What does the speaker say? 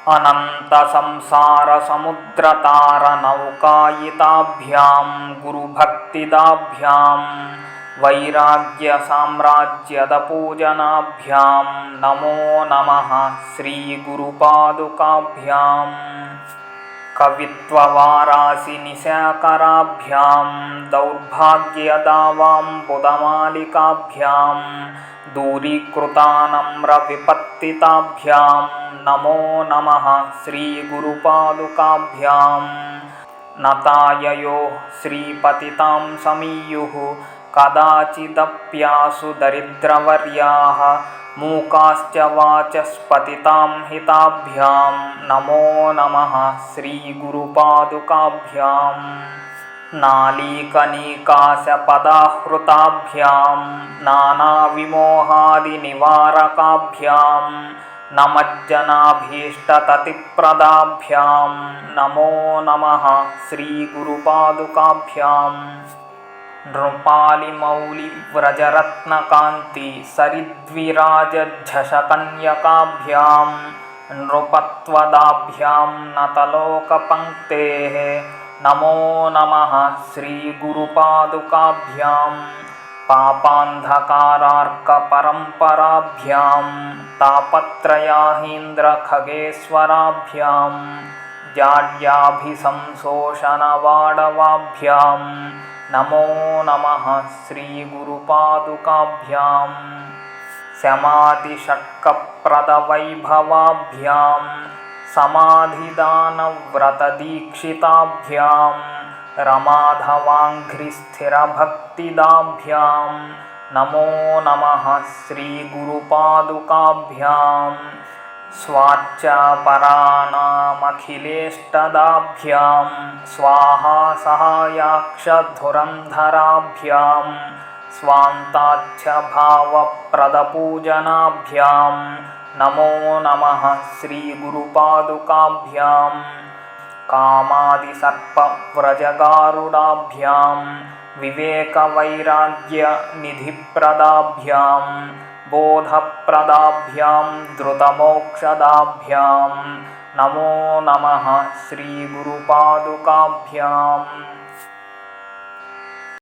अनन्तसंसारसमुद्रतारनौकायिताभ्यां गुरुभक्तिदाभ्यां वैराग्यसाम्राज्यदपूजनाभ्यां नमो नमः श्रीगुरुपादुकाभ्याम्। कवित्ववारासिनिशाकराभ्यां दौर्भाग्यदावाम्बुदमालिकाभ्यां दूरीकृतानम्रविपत्तिताभ्यां नमो नमः श्रीगुरुपादुकाभ्याम्। नताययो श्रीपतितां समीयुः कदाचिदप्यासु दरिद्रवर्याः मूकाश्च वाचस्पतितां हिताभ्यां नमो नमः श्रीगुरुपादुकाभ्याम्। नालीकनीकाशपदाहृताभ्यां नानाविमोहादिनिवारकाभ्यां नमज्जनाभीष्टततिप्रदाभ्यां नमो नमः श्रीगुरुपादुकाभ्याम्। नृपालिमौलिव्रजरत्नकान्ति सरिद्विराजझषकन्यकाभ्यां नृपत्वदाभ्यां नतलोकपङ्क्तेः नमो नमः श्रीगुरुपादुकाभ्याम्। पापान्धकारार्कपरम्पराभ्यां तापत्रयाहीन्द्रखगेश्वराभ्यां जाड्याभिसंशोषणवाडवाभ्यां नमो नमः श्रीगुरुपादुकाभ्याम्। शमादिषट्कप्रदवैभवाभ्यां समाधिदानव्रतदीक्षिताभ्यां रमाधवाङ्घ्रिस्थिरभक्तिदाभ्यां नमो नमः श्रीगुरुपादुकाभ्याम्। स्वाच्चापराणामखिलेष्टदाभ्यां स्वाहा सहायाक्षधुरन्धराभ्यां स्वान्ताच्छभावप्रदपूजनाभ्यां नमो नमः श्रीगुरुपादुकाभ्याम्। कामादिसर्पव्रजगारुडाभ्यां विवेकवैराग्यनिधिप्रदाभ्यां बोधप्रदाभ्यां धृतमोक्षदाभ्यां नमो नमः श्रीगुरुपादुकाभ्याम्।